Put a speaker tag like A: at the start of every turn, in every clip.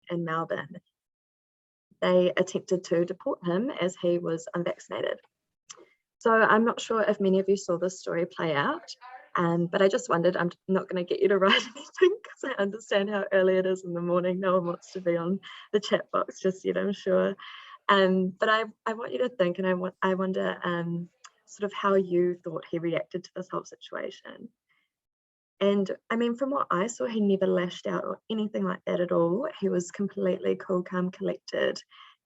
A: in Melbourne. They attempted to deport him as he was unvaccinated. So I'm not sure if many of you saw this story play out, but I just wondered, I'm not going to get you to write anything because I understand how early it is in the morning. No one wants to be on the chat box just yet, I'm sure. But I want you to think, and I wonder sort of how you thought he reacted to this whole situation. And I mean, from what I saw, he never lashed out or anything like that at all. He was completely cool, calm, collected,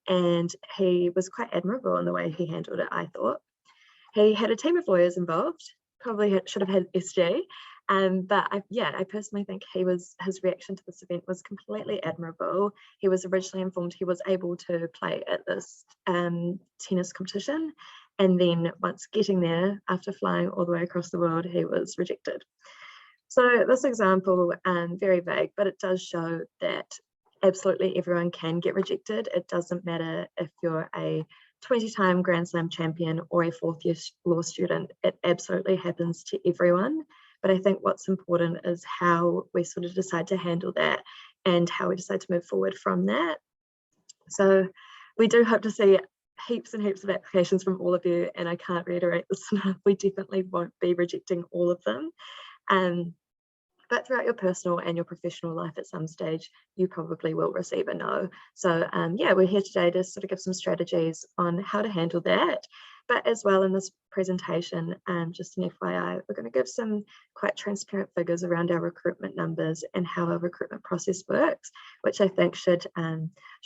A: and he was quite admirable in the way he handled it, I thought. He had a team of lawyers involved, probably should have had SJ, but I personally think his reaction to this event was completely admirable. He was originally informed he was able to play at this tennis competition, and then once getting there, after flying all the way across the world, he was rejected. So this example, very vague, but it does show that absolutely everyone can get rejected. It doesn't matter if you're a 20-time Grand Slam champion or a fourth-year law student. It absolutely happens to everyone. But I think what's important is how we sort of decide to handle that and how we decide to move forward from that. So we do hope to see heaps and heaps of applications from all of you, and I can't reiterate this enough. We definitely won't be rejecting all of them. But throughout your personal and your professional life at some stage, you probably will receive a no. So yeah, we're here today to sort of give some strategies on how to handle that. But as well in this presentation, just an FYI, we're going to give some quite transparent figures around our recruitment numbers and how our recruitment process works, which I think should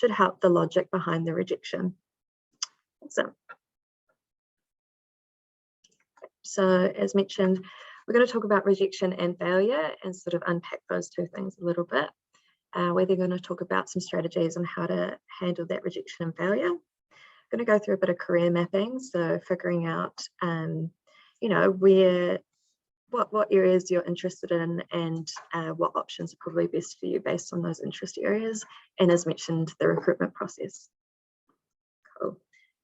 A: help the logic behind the rejection. So as mentioned, we're going to talk about rejection and failure and sort of unpack those two things a little bit. We're then going to talk about some strategies on how to handle that rejection and failure. I'm going to go through a bit of career mapping, so figuring out, you know, what areas you're interested in and what options are probably best for you based on those interest areas. And as mentioned, the recruitment process. Cool.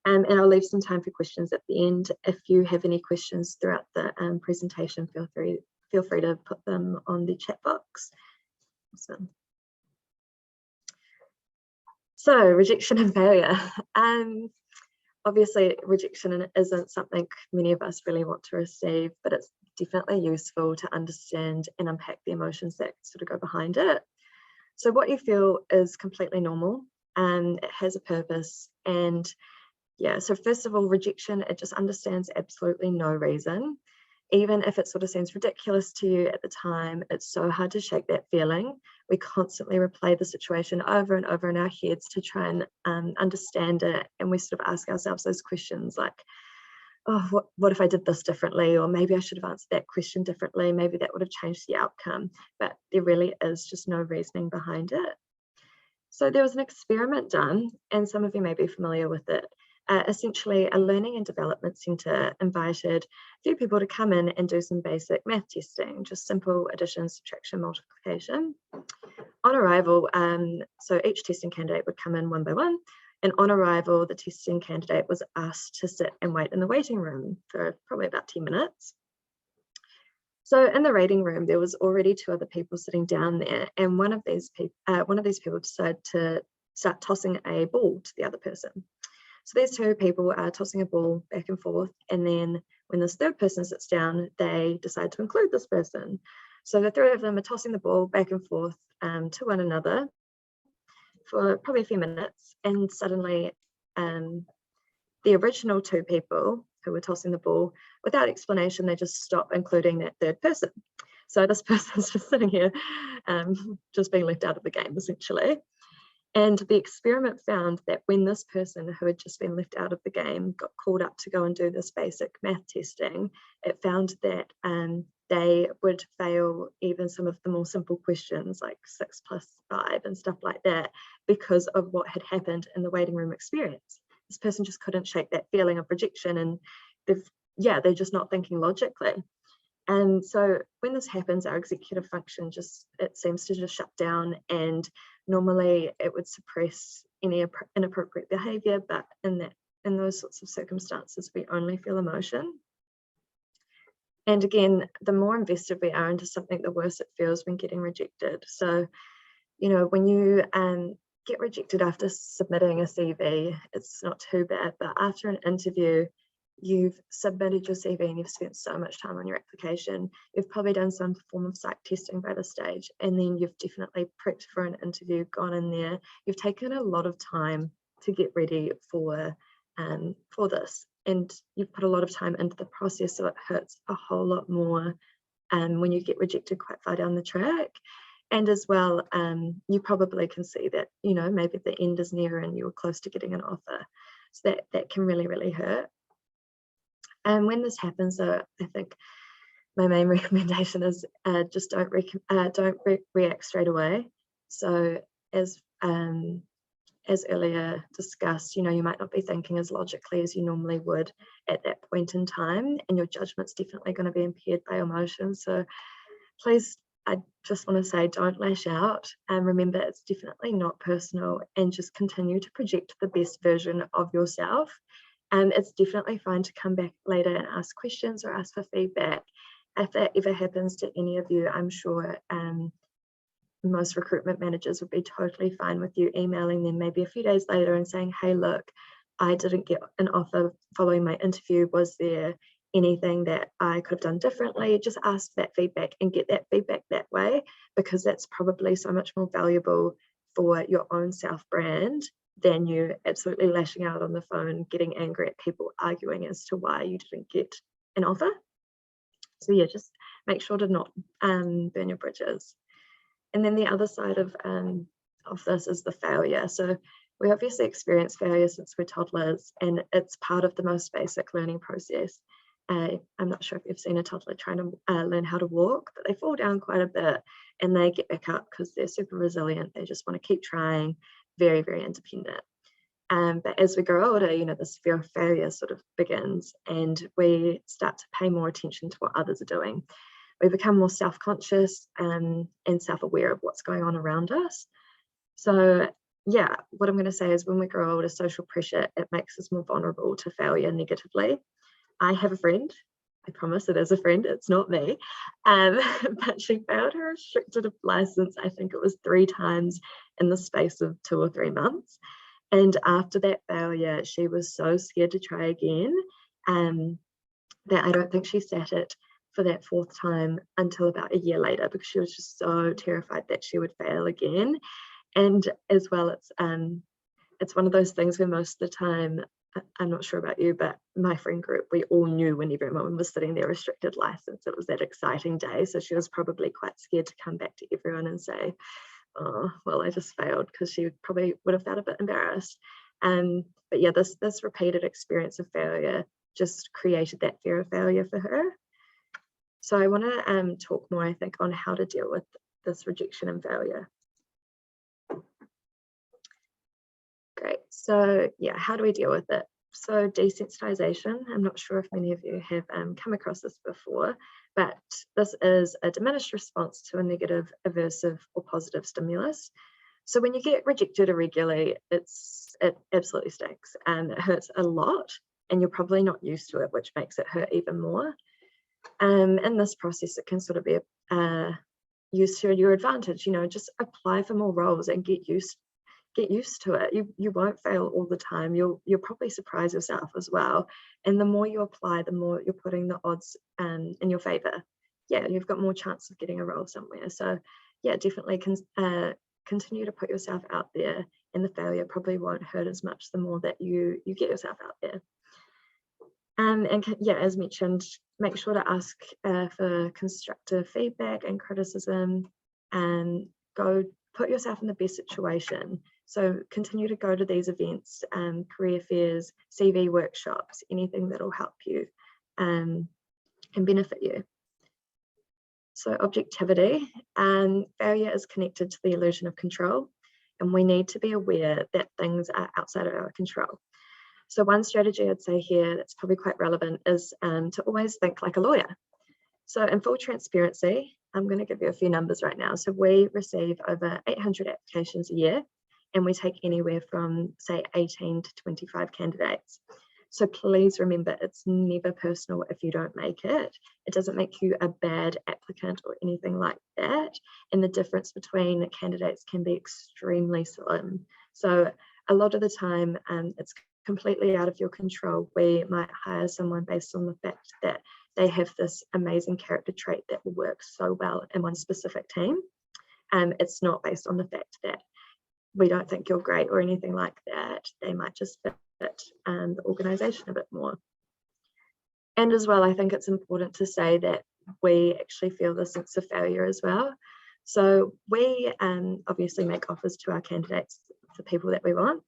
A: And I'll leave some time for questions at the end. If you have any questions throughout the presentation, feel free to put them on the chat box. Awesome. So rejection and failure. Obviously, rejection isn't something many of us really want to receive, but it's definitely useful to understand and unpack the emotions that sort of go behind it. So what you feel is completely normal, and it has a purpose. And yeah, so first of all, rejection, it just understands absolutely no reason. Even if it sort of seems ridiculous to you at the time, it's so hard to shake that feeling. We constantly replay the situation over and over in our heads to try and understand it. And we sort of ask ourselves those questions like, oh, what if I did this differently? Or maybe I should have answered that question differently. Maybe that would have changed the outcome. But there really is just no reasoning behind it. So there was an experiment done, and some of you may be familiar with it. Essentially, a learning and development centre invited a few people to come in and do some basic math testing, just simple addition, subtraction, multiplication. On arrival, so each testing candidate would come in one by one, and on arrival, the testing candidate was asked to sit and wait in the waiting room for probably about 10 minutes. So in the waiting room, there was already two other people sitting down there, and one of these people decided to start tossing a ball to the other person. So these two people are tossing a ball back and forth, and then when this third person sits down, they decide to include this person. So the three of them are tossing the ball back and forth to one another for probably a few minutes, and suddenly the original two people who were tossing the ball, without explanation, they just stop including that third person. So this person's just sitting here, just being left out of the game, essentially. And the experiment found that when this person who had just been left out of the game got called up to go and do this basic math testing, it found that they would fail even some of the more simple questions like 6 + 5 and stuff like that because of what had happened in the waiting room experience. This person just couldn't shake that feeling of rejection, and they're just not thinking logically. And so when this happens, our executive function it seems to just shut down, and normally it would suppress any inappropriate behavior, but in those sorts of circumstances, we only feel emotion. And again, the more invested we are into something, the worse it feels when getting rejected. So, you know, when you get rejected after submitting a CV, it's not too bad, but after an interview, you've submitted your CV and you've spent so much time on your application, you've probably done some form of psych testing by this stage, and then you've definitely prepped for an interview, gone in there, you've taken a lot of time to get ready for this, and you've put a lot of time into the process, so it hurts a whole lot more when you get rejected quite far down the track. And as well, you probably can see that, you know, maybe the end is near and you're close to getting an offer. So that can really, really hurt. And when this happens, though, I think my main recommendation is just don't react straight away. So as earlier discussed, you know, you might not be thinking as logically as you normally would at that point in time, and your judgment's definitely going to be impaired by emotions. So please, I just want to say, don't lash out, and remember it's definitely not personal, and just continue to project the best version of yourself. And it's definitely fine to come back later and ask questions or ask for feedback. If that ever happens to any of you, I'm sure most recruitment managers would be totally fine with you emailing them maybe a few days later and saying, hey, look, I didn't get an offer following my interview. Was there anything that I could have done differently? Just ask that feedback and get that feedback that way, because that's probably so much more valuable for your own self-brand than you absolutely lashing out on the phone, getting angry at people, arguing as to why you didn't get an offer. So yeah, just make sure to not burn your bridges. And then the other side of this is the failure. So we obviously experience failure since we're toddlers, and it's part of the most basic learning process. I'm not sure if you've seen a toddler trying to learn how to walk, but they fall down quite a bit and they get back up because they're super resilient. They just want to keep trying, very, very independent. But as we grow older, you know, this fear of failure sort of begins, and we start to pay more attention to what others are doing. We become more self-conscious and self-aware of what's going on around us. So yeah, what I'm going to say is when we grow older, social pressure, it makes us more vulnerable to failure negatively. I have a friend, I promise it is a friend, it's not me, but she failed her restricted license, I think it was 3 times in the space of 2 or 3 months. And after that failure, she was so scared to try again that I don't think she sat it for that 4th time until about a year later, because she was just so terrified that she would fail again. And as well, it's one of those things where most of the time, I'm not sure about you, but my friend group, we all knew when everyone was sitting their restricted license, it was that exciting day. So she was probably quite scared to come back to everyone and say, oh, well, I just failed, because she probably would have felt a bit embarrassed. But yeah, this repeated experience of failure just created that fear of failure for her. So I want to talk more, I think, on how to deal with this rejection and failure. Great. So yeah, how do we deal with it? So desensitization, I'm not sure if many of you have come across this before, but this is a diminished response to a negative, aversive, or positive stimulus. So when you get rejected irregularly, it absolutely stinks and it hurts a lot, and you're probably not used to it, which makes it hurt even more. In this process, it can sort of be used to your advantage. You know, just apply for more roles and get used to it. You won't fail all the time. You'll probably surprise yourself as well. And the more you apply, the more you're putting the odds in your favor. Yeah, you've got more chance of getting a role somewhere. So yeah, definitely continue to put yourself out there, and the failure probably won't hurt as much the more that you get yourself out there. And yeah, as mentioned, make sure to ask for constructive feedback and criticism, and go put yourself in the best situation. So continue to go to these events, career fairs, CV workshops, anything that will help you and benefit you. So objectivity, failure is connected to the illusion of control, and we need to be aware that things are outside of our control. So one strategy I'd say here that's probably quite relevant is to always think like a lawyer. So in full transparency, I'm going to give you a few numbers right now. So we receive over 800 applications a year, and we take anywhere from, say, 18 to 25 candidates. So please remember, it's never personal if you don't make it. It doesn't make you a bad applicant or anything like that. And the difference between candidates can be extremely slim. So a lot of the time, it's completely out of your control. We might hire someone based on the fact that they have this amazing character trait that will work so well in one specific team. It's not based on the fact that we don't think you're great or anything like that. They might just fit the organization a bit more. And as well, I think it's important to say that we actually feel the sense of failure as well. So we obviously make offers to our candidates for people that we want,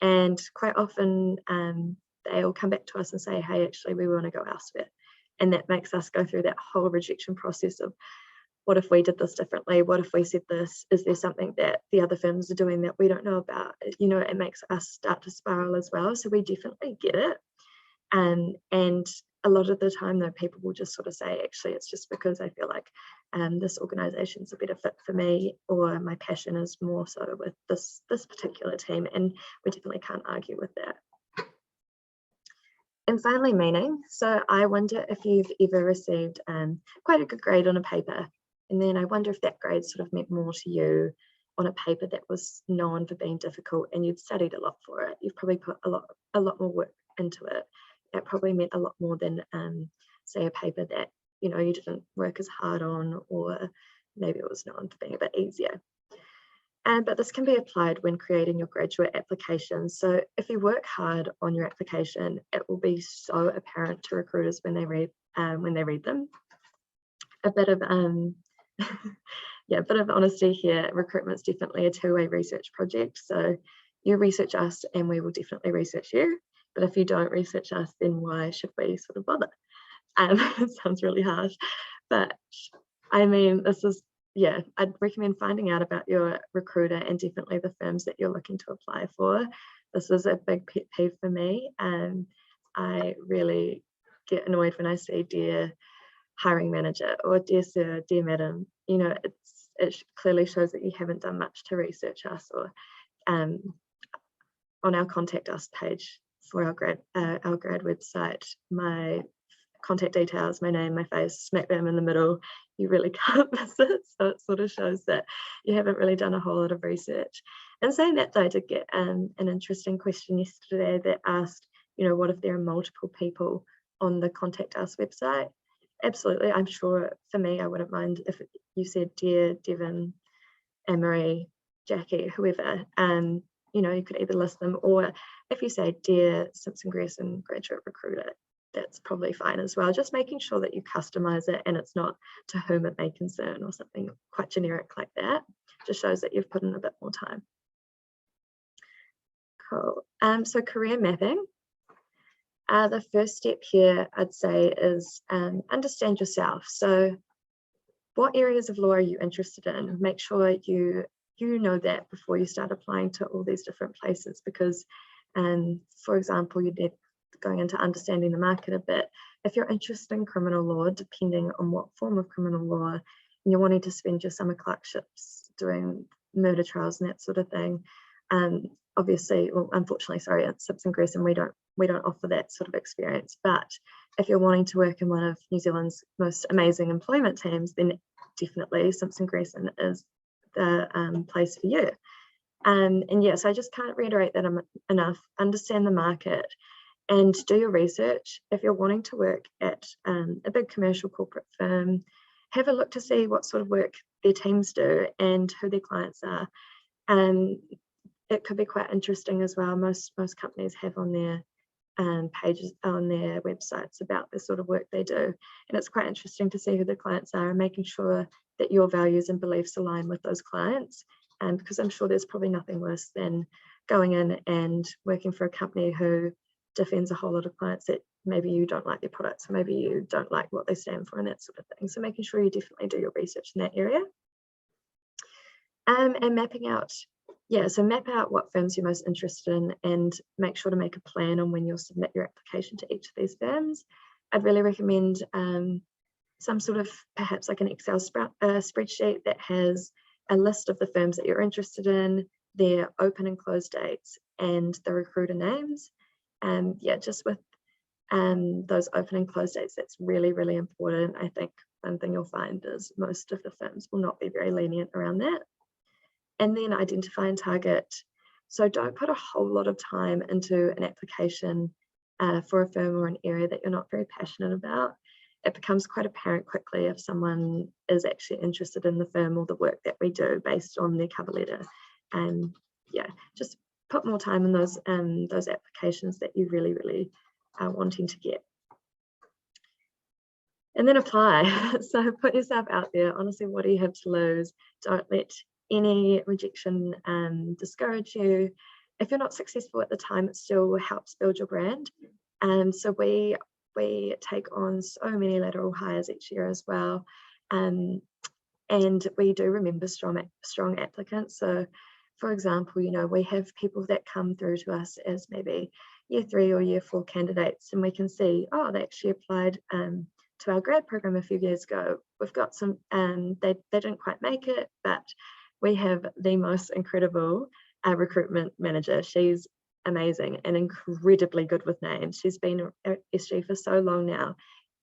A: and quite often they'll come back to us and say, hey, actually we want to go elsewhere. And that makes us go through that whole rejection process of, what if we did this differently? What if we said this? Is there something that the other firms are doing that we don't know about? You know, it makes us start to spiral as well. So we definitely get it. And a lot of the time, though, people will just sort of say, actually, it's just because I feel like this organization's a better fit for me, or my passion is more so with this particular team. And we definitely can't argue with that. And finally, meaning. So I wonder if you've ever received quite a good grade on a paper. And then I wonder if that grade sort of meant more to you on a paper that was known for being difficult, and you'd studied a lot for it. You've probably put a lot more work into it. That probably meant a lot more than, say, a paper that, you know, you didn't work as hard on, or maybe it was known for being a bit easier. But this can be applied when creating your graduate application. So if you work hard on your application, it will be so apparent to recruiters when they read them. A bit of yeah, a bit of honesty here. Recruitment's definitely a two-way research project. So you research us and we will definitely research you. But if you don't research us, then why should we sort of bother? It sounds really harsh, but I mean, this is, yeah, I'd recommend finding out about your recruiter and definitely the firms that you're looking to apply for. This is a big pet peeve for me, and I really get annoyed when I see dear hiring manager or dear sir, dear madam. You know, it clearly shows that you haven't done much to research us. Or on our contact us page for our grad website, my contact details, my name, my face, smack bam in the middle. You really can't miss it. So it sort of shows that you haven't really done a whole lot of research. And saying that, though, I did get an interesting question yesterday that asked, you know, what if there are multiple people on the contact us website? Absolutely. I'm sure for me, I wouldn't mind if you said dear Devon, Anne-Marie, Jackie, whoever. You know, you could either list them, or if you say dear Simpson Grierson graduate recruiter, that's probably fine as well. Just making sure that you customize it and it's not to whom it may concern or something quite generic like that. Just shows that you've put in a bit more time. Cool. So career mapping. The first step here, I'd say, is understand yourself. So what areas of law are you interested in? Make sure you know that before you start applying to all these different places, because, for example, you need going into understanding the market a bit. If you're interested in criminal law, depending on what form of criminal law, and you're wanting to spend your summer clerkships doing murder trials and that sort of thing, obviously, well, unfortunately, sorry, at Simpson Grierson, we don't offer that sort of experience. But if you're wanting to work in one of New Zealand's most amazing employment teams, then definitely Simpson Grierson is the place for you. And yes, I just can't reiterate that enough. Understand the market and do your research. If you're wanting to work at a big commercial corporate firm, have a look to see what sort of work their teams do and who their clients are. It could be quite interesting as well. Most companies have on their pages on their websites about the sort of work they do, and it's quite interesting to see who the clients are and making sure that your values and beliefs align with those clients. Because I'm sure there's probably nothing worse than going in and working for a company who defends a whole lot of clients that maybe you don't like their products, or maybe you don't like what they stand for and that sort of thing. So making sure you definitely do your research in that area. And mapping out, so map out what firms you're most interested in and make sure to make a plan on when you'll submit your application to each of these firms. I'd really recommend some sort of, perhaps like an Excel spreadsheet that has a list of the firms that you're interested in, their open and close dates, and the recruiter names. Just with those open and close dates, that's really, really important. I think one thing you'll find is most of the firms will not be very lenient around that. And then identify and target. So don't put a whole lot of time into an application for a firm or an area that you're not very passionate about. It becomes quite apparent quickly if someone is actually interested in the firm or the work that we do based on their cover letter. And yeah, just put more time in those applications that you really, really are wanting to get. And then apply. So put yourself out there. Honestly, what do you have to lose? Don't let any rejection discourage you. If you're not successful at the time, it still helps build your brand. So we take on so many lateral hires each year as well. And we do remember strong applicants. So for example, you know, we have people that come through to us as maybe year 3 or year 4 candidates, and we can see, oh, they actually applied to our grad program a few years ago. We've got some, they didn't quite make it, but we have the most incredible recruitment manager. She's amazing and incredibly good with names. She's been at SG for so long now,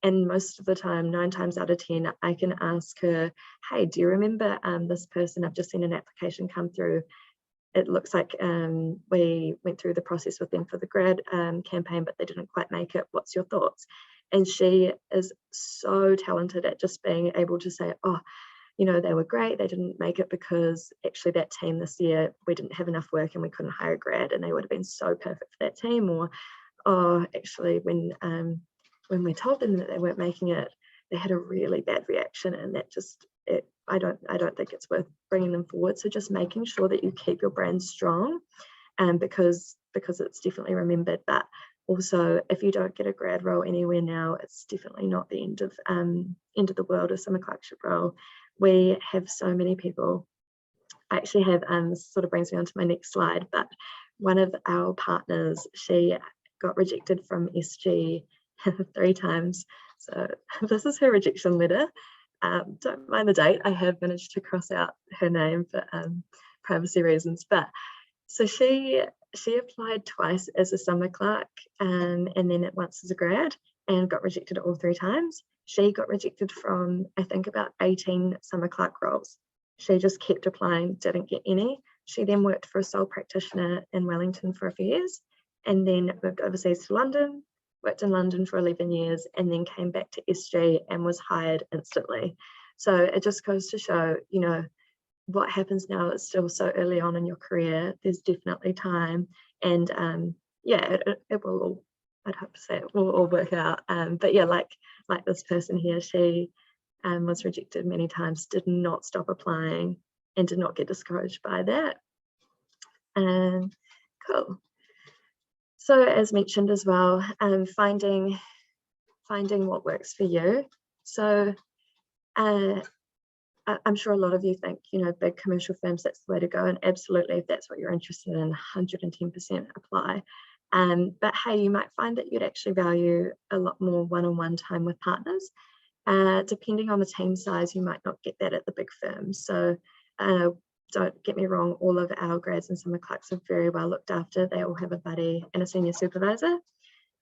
A: and most of the time, 9 times out of 10, I can ask her, hey, do you remember this person? I've just seen an application come through. It looks like we went through the process with them for the grad campaign, but they didn't quite make it. What's your thoughts? And she is so talented at just being able to say, oh, you know, they were great. They didn't make it because actually that team this year, we didn't have enough work and we couldn't hire a grad, and they would have been so perfect for that team. Or, oh, actually when we told them that they weren't making it, they had a really bad reaction, and that just, I don't think it's worth bringing them forward. So just making sure that you keep your brand strong, because it's definitely remembered. But also, if you don't get a grad role anywhere now, it's definitely not the end of the world. A summer clerkship role, we have so many people. I actually have, this sort of brings me on to my next slide, but one of our partners, she got rejected from SG 3 times. So this is her rejection letter. Don't mind the date. I have managed to cross out her name for privacy reasons. But so she applied twice as a summer clerk, and then once as a grad, and got rejected all 3 times. She got rejected from, I think, about 18 summer clerk roles. She just kept applying, didn't get any. She then worked for a sole practitioner in Wellington for a few years, and then moved overseas to London, worked in London for 11 years, and then came back to SG and was hired instantly. So it just goes to show, you know, what happens now is still so early on in your career. There's definitely time, and yeah, it will all, I'd hope to say it will all work out. But yeah, like this person here, she was rejected many times, did not stop applying, and did not get discouraged by that. Cool. So as mentioned as well, finding what works for you. So I'm sure a lot of you think, you know, big commercial firms, that's the way to go. And absolutely, if that's what you're interested in, 110% apply. But hey, you might find that you'd actually value a lot more one-on-one time with partners. Depending on the team size, you might not get that at the big firms. So don't get me wrong, all of our grads and summer clerks are very well looked after. They all have a buddy and a senior supervisor.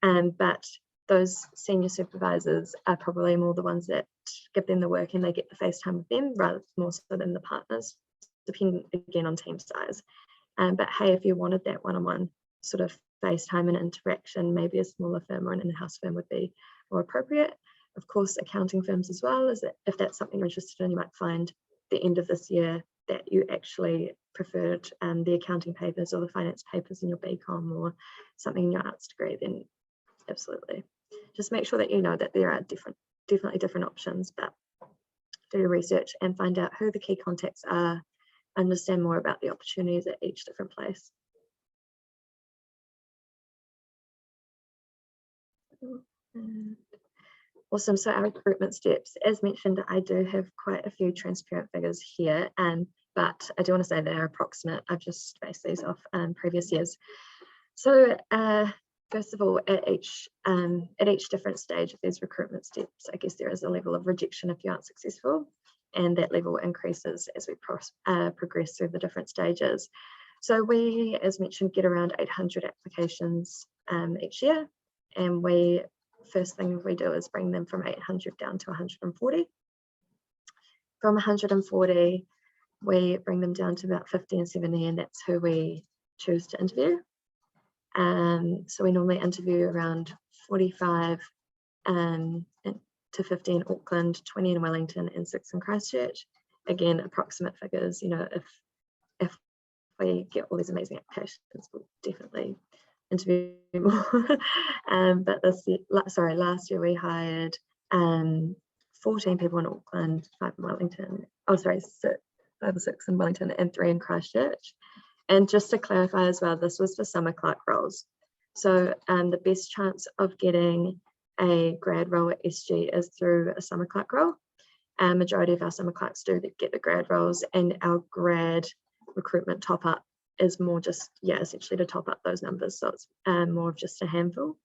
A: But those senior supervisors are probably more the ones that give them the work and they get the face time with them, rather more so than the partners, depending again on team size. But hey, if you wanted that one-on-one sort of face time and interaction, maybe a smaller firm or an in-house firm would be more appropriate. Of course, accounting firms as well, is that if that's something you're interested in, you might find the end of this year that you actually preferred the accounting papers or the finance papers in your BCom or something in your arts degree, then absolutely. Just make sure that you know that there are definitely different options, but do your research and find out who the key contacts are, understand more about the opportunities at each different place. Awesome. So our recruitment steps, as mentioned, I do have quite a few transparent figures here, but I do want to say they're approximate. I've just based these off previous years. So first of all, at each different stage of these recruitment steps, I guess there is a level of rejection if you aren't successful, and that level increases as we progress through the different stages. So we, as mentioned, get around 800 applications each year, and we first thing we do is bring them from 800 down to 140. From 140, we bring them down to about 50 and 70, and that's who we choose to interview. So we normally interview around 45 to 50 in Auckland, 20 in Wellington, and 6 in Christchurch. Again, approximate figures, you know, if we get all these amazing applications, we'll definitely interview more. But last year we hired 14 people in Auckland, 5 in Wellington, 5 or 6 in Wellington, and 3 in Christchurch. And just to clarify as well, this was for summer clerk roles. So the best chance of getting a grad role at SG is through a summer clerk role. Majority of our summer clerks do get the grad roles, and our grad recruitment top up is more just, essentially to top up those numbers. So it's more of just a handful.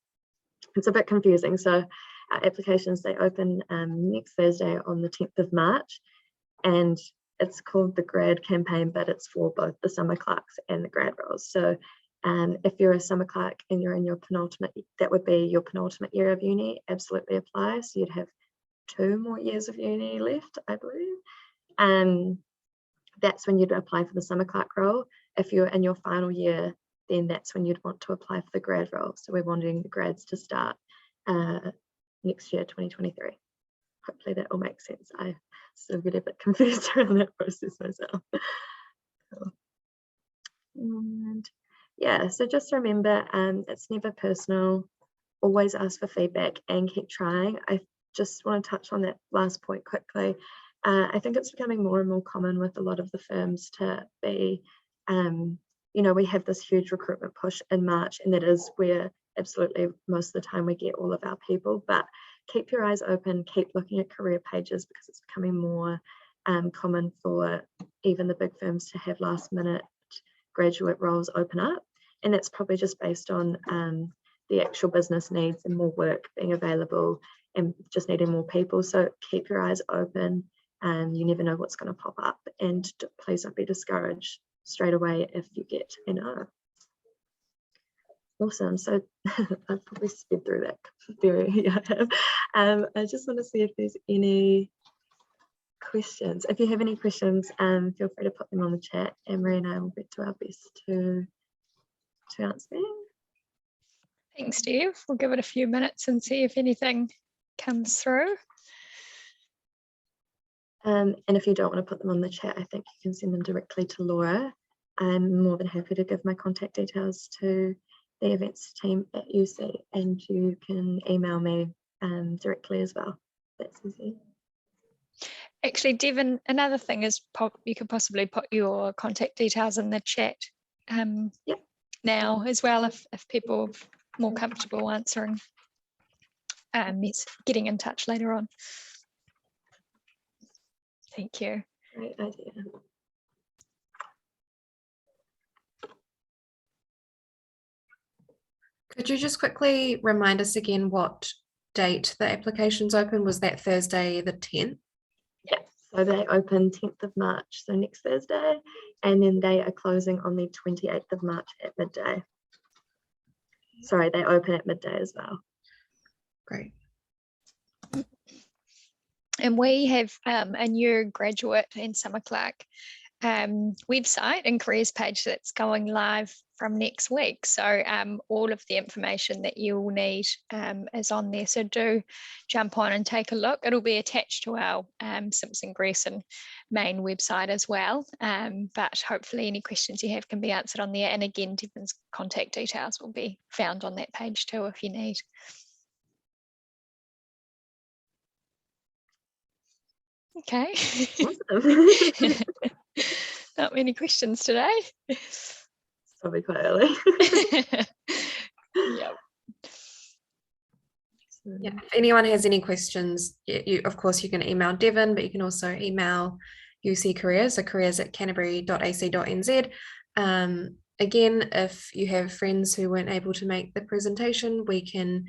A: It's a bit confusing. So our applications, they open next Thursday on the 10th of March, and it's called the Grad Campaign, but it's for both the summer clerks and the grad roles. So if you're a summer clerk and you're in your penultimate, that would be your penultimate year of uni, absolutely apply. So you'd have 2 more years of uni left, I believe. That's when you'd apply for the summer clerk role. If you're in your final year, then that's when you'd want to apply for the grad role. So we're wanting the grads to start next year, 2023. Hopefully that all makes sense. I still get a bit confused around that process myself. And so just remember, it's never personal. Always ask for feedback and keep trying. I just want to touch on that last point quickly. I think it's becoming more and more common with a lot of the firms to be, we have this huge recruitment push in March, and that is where absolutely most of the time we get all of our people. But keep your eyes open, keep looking at career pages, because it's becoming more common for even the big firms to have last minute graduate roles open up. And that's probably just based on the actual business needs and more work being available and just needing more people. So keep your eyes open, and you never know what's going to pop up. And please don't be discouraged straight away if you get a no. Awesome. So I've probably sped through that very. I just want to see if there's any questions. If you have any questions, feel free to put them on the chat, and Marie and I will do our best to answer them.
B: Thanks, Steve. We'll give it a few minutes and see if anything comes through.
A: And if you don't want to put them on the chat, I think you can send them directly to Laura. I'm more than happy to give my contact details to the events team at UC, and you can email me directly as well. That's easy.
B: Actually, Devon, another thing is you could possibly put your contact details in the chat now as well, if people are more comfortable answering, getting in touch later on. Thank you.
A: Great idea.
C: Could you just quickly remind us again what date the application's open? Was that Thursday the 10th?
A: Yeah, so they open 10th of March, so next Thursday, and then they are closing on the 28th of March at midday. Sorry, they open at midday as well.
C: Great.
B: And we have a new graduate and summer clerk website and careers page that's going live from next week. So all of the information that you will need is on there. So do jump on and take a look. It'll be attached to our Simpson Grierson main website as well. But hopefully any questions you have can be answered on there. And again, Devon's contact details will be found on that page too if you need. Okay.
A: Awesome.
B: Not many questions today.
A: It's probably quite early.
B: Yep.
C: Yeah. If anyone has any questions, of course you can email Devon, but you can also email UC Careers, so careers@canterbury.ac.nz. Again, if you have friends who weren't able to make the presentation, we can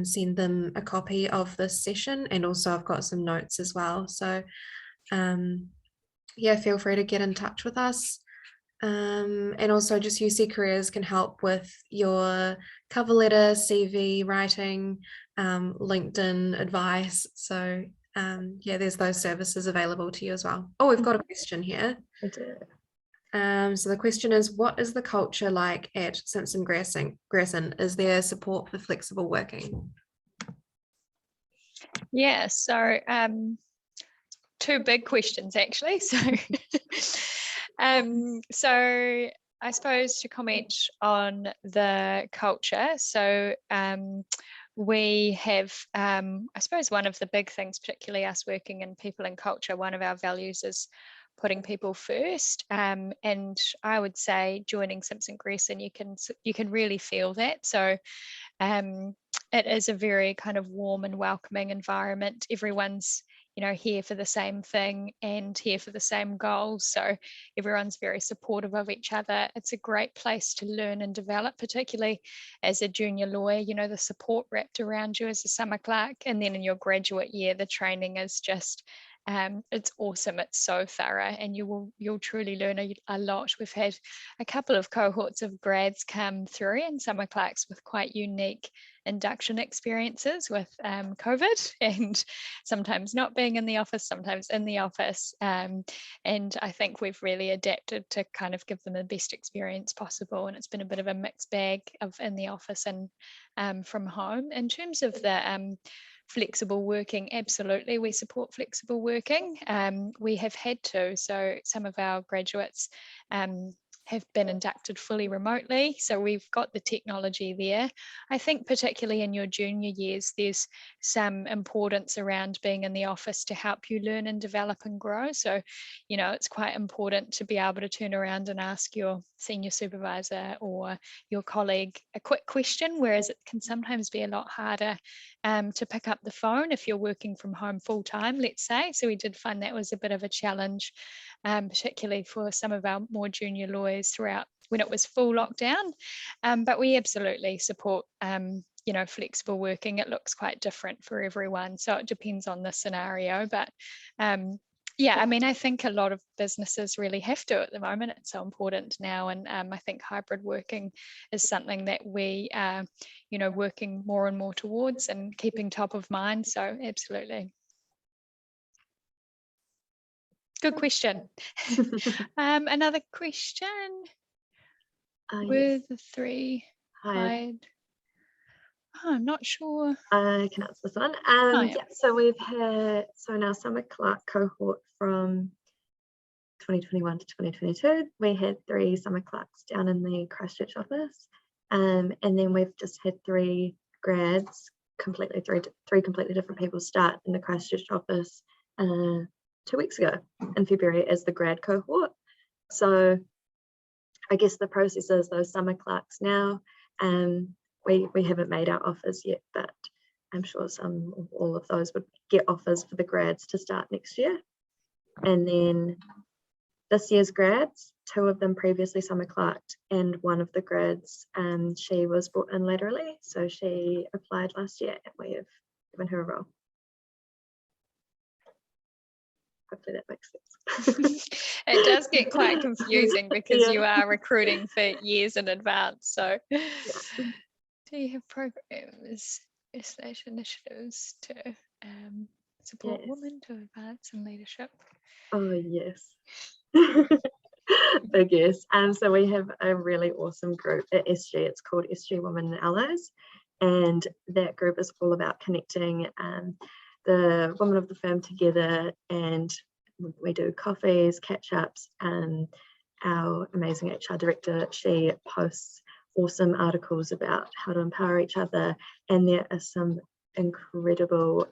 C: send them a copy of this session, and also I've got some notes as well. So yeah, feel free to get in touch with us. And also just UC Careers can help with your cover letter, CV writing, LinkedIn advice. So yeah, there's those services available to you as well. Oh, we've got a question here.
A: I do.
C: So the question is, what is the culture like at Simpson Grierson? Is there support for flexible working?
B: Yeah, so two big questions actually. So I suppose to comment on the culture. So we have, I suppose one of the big things, particularly us working in people and culture, one of our values is putting people first. And I would say joining Simpson Grierson, you can really feel that. So it is a very kind of warm and welcoming environment. Everyone's, here for the same thing and here for the same goals. So everyone's very supportive of each other. It's a great place to learn and develop, particularly as a junior lawyer, the support wrapped around you as a summer clerk. And then in your graduate year, the training is just it's awesome. It's so thorough, and you'll truly learn a lot. We've had a couple of cohorts of grads come through and summer clerks with quite unique induction experiences with COVID, and sometimes not being in the office, sometimes in the office. And I think we've really adapted to kind of give them the best experience possible. And it's been a bit of a mixed bag of in the office and from home. In terms of the flexible working, absolutely, we support flexible working. We have had to, so some of our graduates have been inducted fully remotely, so we've got the technology there. I think particularly in your junior years, there's some importance around being in the office to help you learn and develop and grow. So, it's quite important to be able to turn around and ask your senior supervisor or your colleague a quick question, whereas it can sometimes be a lot harder to pick up the phone if you're working from home full time, let's say. So we did find that was a bit of a challenge, particularly for some of our more junior lawyers throughout when it was full lockdown. But we absolutely support flexible working. It looks quite different for everyone, so it depends on the scenario. But yeah, I think a lot of businesses really have to at the moment. It's so important now, and I think hybrid working is something that we are working more and more towards and keeping top of mind. So absolutely. Good question. Another question. With the three hide. Oh, I'm not sure.
A: I can answer this one. Yeah, so we've had, in our summer clerk cohort from 2021 to 2022, we had 3 summer clerks down in the Christchurch office. And then we've just had 3 grads, three completely different people start in the Christchurch office 2 weeks ago in February as the grad cohort. So I guess the process is those summer clerks now, we haven't made our offers yet, but I'm sure some or all of those would get offers for the grads to start next year. And then this year's grads, 2 of them previously summer clerked, and one of the grads, she was brought in laterally, so she applied last year and we have given her a role. Hopefully that makes sense.
B: It does get quite confusing because you are recruiting for years in advance. So do you have programs / initiatives to support women to advance in leadership? Oh yes.
A: Big yes. So we have a really awesome group at SG. It's called SG Women and Allies, and that group is all about connecting the women of the firm together, and we do coffees, catch-ups, and our amazing HR director, she posts awesome articles about how to empower each other, and there are some incredible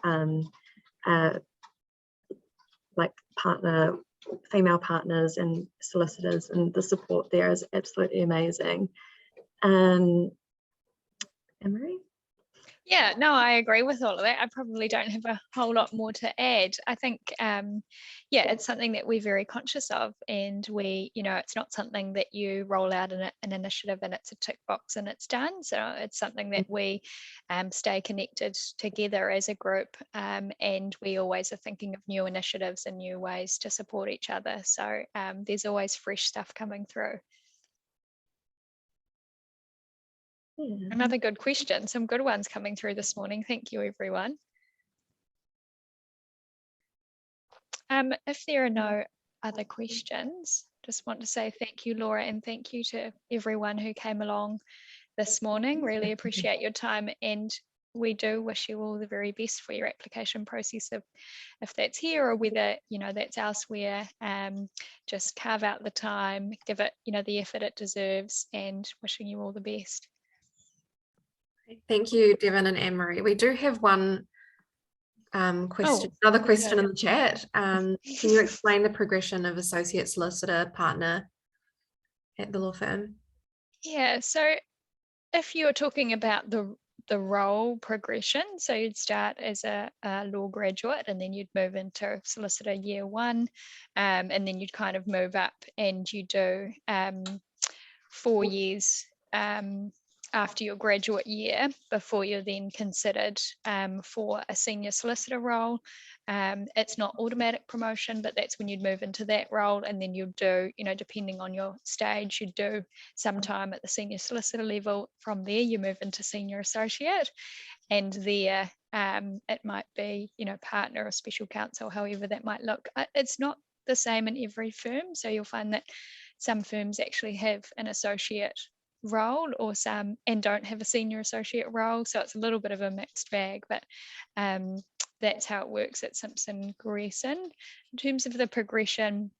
A: female partners and solicitors, and the support there is absolutely amazing. Emery?
B: Yeah, no, I agree with all of that. I probably don't have a whole lot more to add. I think, it's something that we're very conscious of, and we, it's not something that you roll out an initiative and it's a tick box and it's done. So it's something that we stay connected together as a group, and we always are thinking of new initiatives and new ways to support each other. So there's always fresh stuff coming through.
A: Yeah.
B: Another good question. Some good ones coming through this morning. Thank you, everyone. If there are no other questions, just want to say thank you, Laura, and thank you to everyone who came along this morning. Really appreciate your time, and we do wish you all the very best for your application process, if that's here or whether that's elsewhere. Just carve out the time, give it the effort it deserves, and wishing you all the best.
C: Thank you, Devin and Anne-Marie. We do have one question, another question in the chat. Can you explain the progression of associate solicitor partner at the law firm?
B: Yeah, so if you're talking about the role progression, so you'd start as a law graduate and then you'd move into solicitor year 1, and then you'd kind of move up and you do 4 years after your graduate year before you're then considered for a senior solicitor role. It's not automatic promotion, but that's when you'd move into that role, and then you'd do, depending on your stage, you'd do some time at the senior solicitor level. From there you move into senior associate, and there it might be partner or special counsel, however that might look. It's not the same in every firm, so you'll find that some firms actually have an associate role or some and don't have a senior associate role, so it's a little bit of a mixed bag, but that's how it works at Simpson Grierson. In terms of the progression,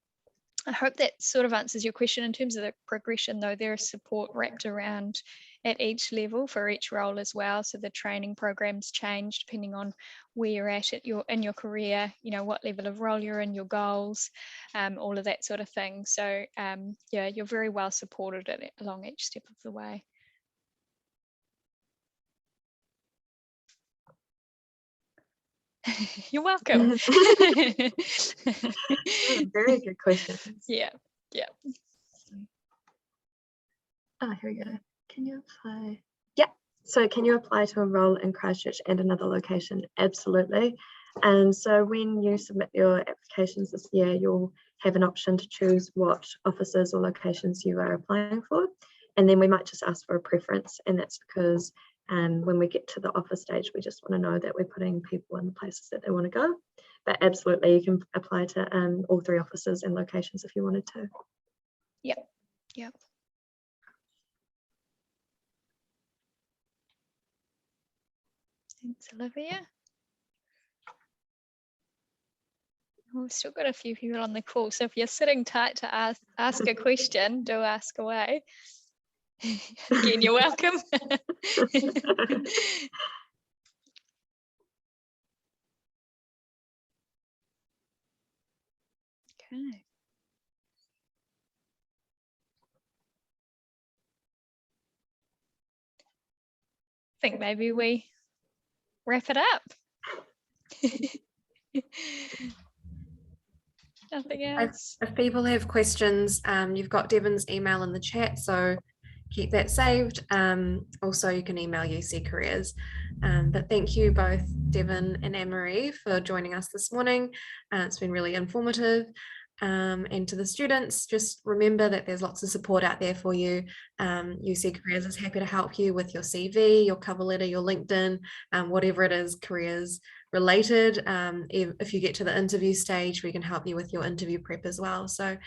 B: I hope that sort of answers your question. In terms of the progression, though, there is support wrapped around at each level for each role as well. So the training programs change depending on where you're at in your career, what level of role you're in, your goals, all of that sort of thing. So yeah, you're very well supported along each step of the way. You're welcome.
A: Very good questions.
B: Yeah.
A: Oh, here we go. Can you apply? Yeah. So can you apply to a role in Christchurch and another location? Absolutely. And so when you submit your applications this year, you'll have an option to choose what offices or locations you are applying for. And then we might just ask for a preference. And that's because when we get to the offer stage, we just want to know that we're putting people in the places that they want to go. But absolutely, you can apply to all 3 offices and locations if you wanted to.
B: Yep. Thanks, Olivia. We've still got a few people on the call, so if you're sitting tight to ask a question, do ask away. Again, you're welcome. Okay. I think maybe we wrap it up. Nothing else.
C: If people have questions, you've got Devin's email in the chat, so keep that saved. Also, you can email UC Careers. But thank you both, Devin and Anne-Marie, for joining us this morning. It's been really informative. And to the students, just remember that there's lots of support out there for you. UC Careers is happy to help you with your CV, your cover letter, your LinkedIn, whatever it is careers related. If you get to the interview stage, we can help you with your interview prep as well. So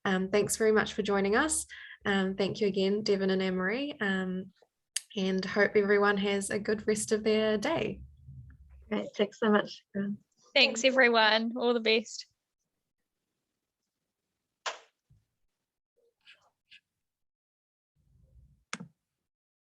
C: thanks very much for joining us. Thank you again, Devin and Anne-Marie, and hope everyone has a good rest of their day.
A: Great, thanks so much.
B: Thanks everyone, all the best.